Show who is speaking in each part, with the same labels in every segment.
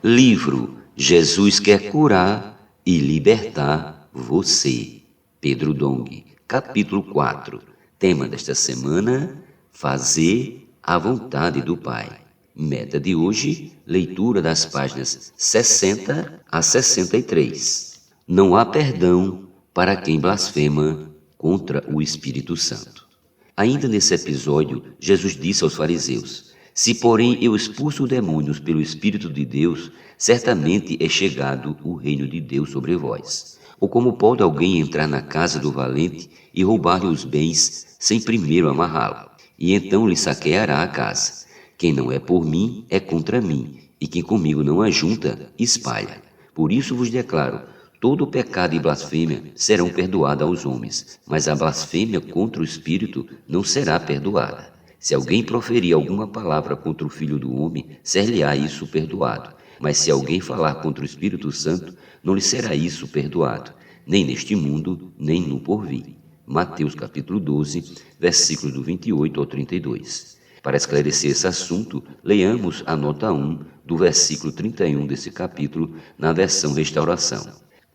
Speaker 1: Livro Jesus quer curar e libertar você. Pedro Dong, capítulo 4. Tema desta semana: fazer a vontade do Pai. Meta de hoje: leitura das páginas 60 a 63. Não há perdão para quem blasfema contra o Espírito Santo. Ainda nesse episódio, Jesus disse aos fariseus: se, porém, eu expulso demônios pelo Espírito de Deus, certamente é chegado o reino de Deus sobre vós. Ou como pode alguém entrar na casa do valente e roubar-lhe os bens, sem primeiro amarrá-lo? E então lhe saqueará a casa. Quem não é por mim, é contra mim, e quem comigo não ajunta, espalha. Por isso vos declaro: todo pecado e blasfêmia serão perdoados aos homens, mas a blasfêmia contra o Espírito não será perdoada. Se alguém proferir alguma palavra contra o Filho do Homem, ser-lhe-á isso perdoado. Mas se alguém falar contra o Espírito Santo, não lhe será isso perdoado, nem neste mundo, nem no porvir. Mateus capítulo 12, versículos do 28 ao 32. Para esclarecer esse assunto, leamos a nota 1 do versículo 31 desse capítulo, na versão Restauração.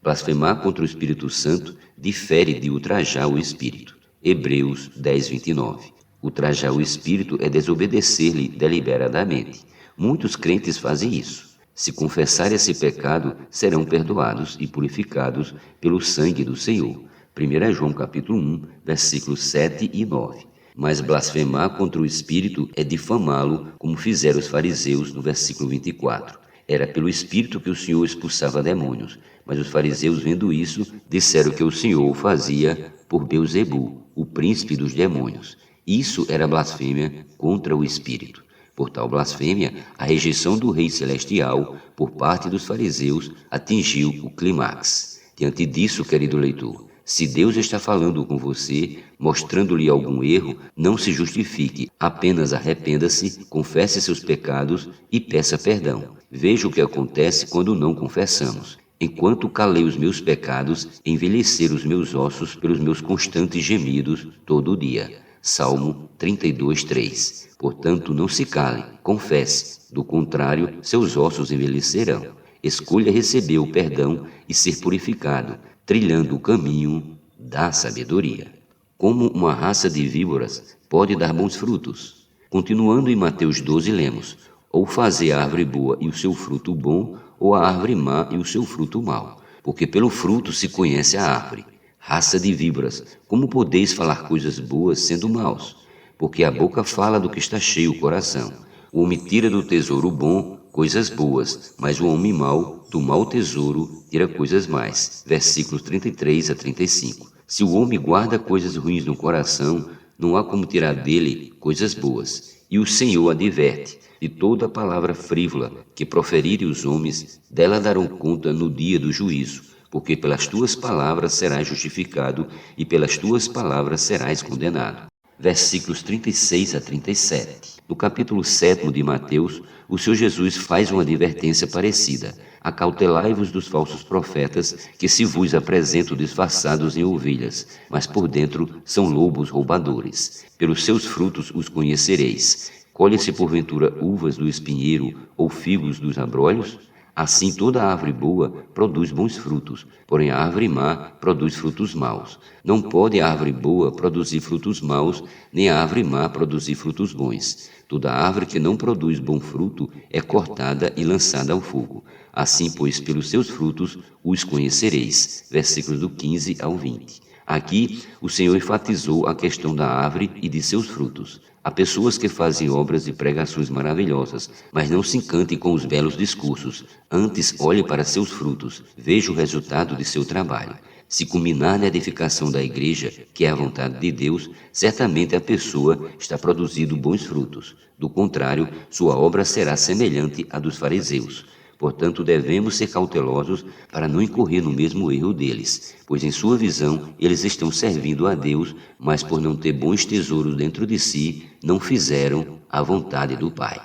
Speaker 1: Blasfemar contra o Espírito Santo difere de ultrajar o Espírito. Hebreus 10, 29. Ultrajar o Espírito é desobedecer-lhe deliberadamente. Muitos crentes fazem isso. Se confessarem esse pecado, serão perdoados e purificados pelo sangue do Senhor. 1 João capítulo 1, versículos 7 e 9. Mas blasfemar contra o Espírito é difamá-lo, como fizeram os fariseus no versículo 24. Era pelo Espírito que o Senhor expulsava demônios, mas os fariseus, vendo isso, disseram que o Senhor o fazia por Beelzebu, o príncipe dos demônios. Isso era blasfêmia contra o Espírito. Por tal blasfêmia, a rejeição do Rei Celestial por parte dos fariseus atingiu o clímax. Diante disso, querido leitor, se Deus está falando com você, mostrando-lhe algum erro, não se justifique, apenas arrependa-se, confesse seus pecados e peça perdão. Veja o que acontece quando não confessamos. Enquanto calei os meus pecados, envelheceram os meus ossos pelos meus constantes gemidos todo o dia. Salmo 32, 3. Portanto, não se cale, confesse. Do contrário, seus ossos envelhecerão. Escolha receber o perdão e ser purificado, trilhando o caminho da sabedoria. Como uma raça de víboras pode dar bons frutos? Continuando em Mateus 12, lemos: ou fazer a árvore boa e o seu fruto bom, ou a árvore má e o seu fruto mau. Porque pelo fruto se conhece a árvore. Raça de víboras, como podeis falar coisas boas sendo maus? Porque a boca fala do que está cheio o coração. O homem tira do tesouro bom coisas boas, mas o homem mau do mau tesouro tira coisas más. Versículos 33 a 35. Se o homem guarda coisas ruins no coração, não há como tirar dele coisas boas. E o Senhor adverte: de toda palavra frívola que proferirem os homens, dela darão conta no dia do juízo. Porque pelas tuas palavras serás justificado e pelas tuas palavras serás condenado. Versículos 36 a 37. No capítulo 7 de Mateus, o Senhor Jesus faz uma advertência parecida: acautelai-vos dos falsos profetas, que se vos apresentam disfarçados em ovelhas, mas por dentro são lobos roubadores. Pelos seus frutos os conhecereis. Colhe-se porventura uvas do espinheiro ou figos dos abrolhos? Assim toda árvore boa produz bons frutos, porém a árvore má produz frutos maus. Não pode a árvore boa produzir frutos maus, nem a árvore má produzir frutos bons. Toda árvore que não produz bom fruto é cortada e lançada ao fogo. Assim, pois, pelos seus frutos os conhecereis. Versículos do 15 ao 20. Aqui, o Senhor enfatizou a questão da árvore e de seus frutos. Há pessoas que fazem obras e pregações maravilhosas, mas não se encantem com os belos discursos. Antes, olhe para seus frutos, veja o resultado de seu trabalho. Se culminar na edificação da igreja, que é a vontade de Deus, certamente a pessoa está produzindo bons frutos. Do contrário, sua obra será semelhante à dos fariseus. Portanto, devemos ser cautelosos para não incorrer no mesmo erro deles, pois em sua visão eles estão servindo a Deus, mas por não ter bons tesouros dentro de si, não fizeram a vontade do Pai.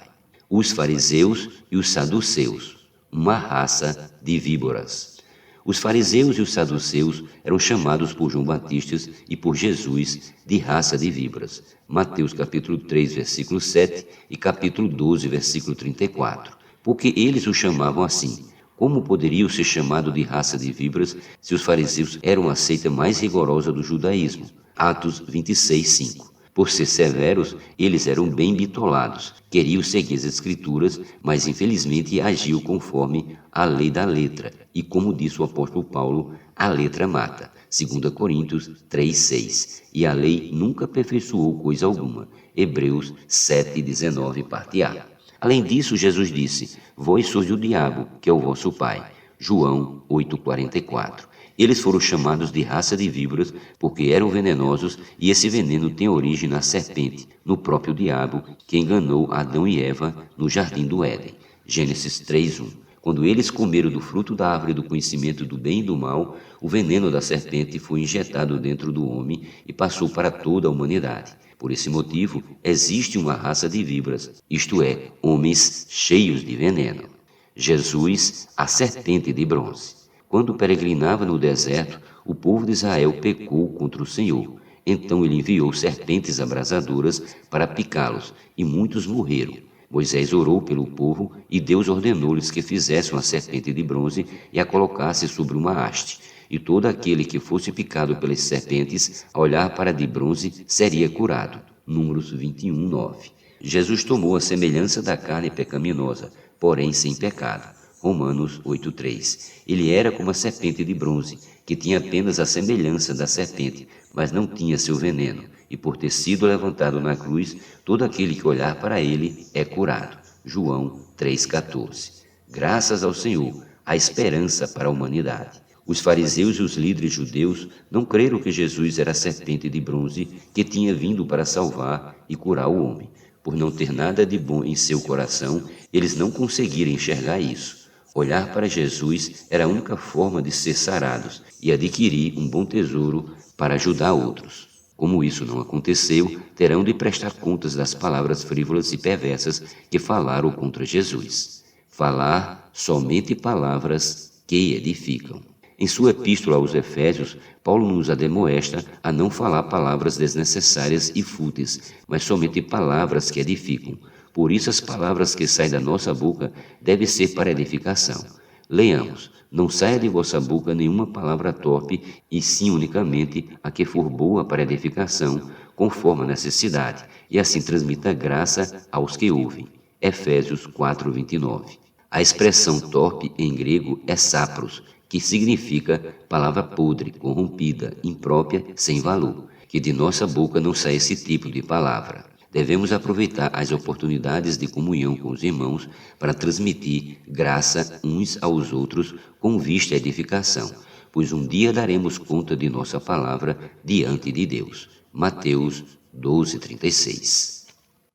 Speaker 1: Os fariseus e os saduceus, uma raça de víboras. Os fariseus e os saduceus eram chamados por João Batista e por Jesus de raça de víboras. Mateus capítulo 3, versículo 7 e capítulo 12, versículo 34. porque eles o chamavam assim. Como poderiam ser chamados de raça de víboras se os fariseus eram a seita mais rigorosa do judaísmo? Atos 26, 5. Por ser severos, eles eram bem bitolados, queriam seguir as Escrituras, mas infelizmente agiam conforme a lei da letra. E como disse o apóstolo Paulo, a letra mata. 2 Coríntios 3, 6. E a lei nunca aperfeiçoou coisa alguma. Hebreus 7, 19, parte A. Além disso, Jesus disse, vós sois o diabo, que é o vosso pai. João 8,44. Eles foram chamados de raça de víboras porque eram venenosos e esse veneno tem origem na serpente, no próprio diabo, que enganou Adão e Eva no jardim do Éden. Gênesis 3:1. Quando eles comeram do fruto da árvore do conhecimento do bem e do mal, o veneno da serpente foi injetado dentro do homem e passou para toda a humanidade. Por esse motivo, existe uma raça de víboras, isto é, homens cheios de veneno. Jesus, a serpente de bronze. Quando peregrinava no deserto, o povo de Israel pecou contra o Senhor. Então ele enviou serpentes abrasadoras para picá-los, e muitos morreram. Moisés orou pelo povo, e Deus ordenou-lhes que fizessem uma serpente de bronze e a colocasse sobre uma haste. E todo aquele que fosse picado pelas serpentes, ao olhar para a de bronze, seria curado. Números 21, 9. Jesus tomou a semelhança da carne pecaminosa, porém sem pecado. Romanos 8,3. Ele era como a serpente de bronze, que tinha apenas a semelhança da serpente, mas não tinha seu veneno. E por ter sido levantado na cruz, todo aquele que olhar para ele é curado. João 3,14. Graças ao Senhor, há esperança para a humanidade. Os fariseus e os líderes judeus não creram que Jesus era a serpente de bronze que tinha vindo para salvar e curar o homem. Por não ter nada de bom em seu coração, eles não conseguiram enxergar isso. Olhar para Jesus era a única forma de ser sarados e adquirir um bom tesouro para ajudar outros. Como isso não aconteceu, terão de prestar contas das palavras frívolas e perversas que falaram contra Jesus. Falar somente palavras que edificam. Em sua epístola aos Efésios, Paulo nos admoesta a não falar palavras desnecessárias e fúteis, mas somente palavras que edificam. Por isso as palavras que saem da nossa boca devem ser para edificação. Leamos, não saia de vossa boca nenhuma palavra torpe, e sim unicamente a que for boa para edificação, conforme a necessidade, e assim transmita graça aos que ouvem. Efésios 4:29. A expressão torpe em grego é sapros, que significa palavra podre, corrompida, imprópria, sem valor. Que de nossa boca não saia esse tipo de palavra. Devemos aproveitar as oportunidades de comunhão com os irmãos para transmitir graça uns aos outros com vista à edificação, pois um dia daremos conta de nossa palavra diante de Deus. Mateus 12:36.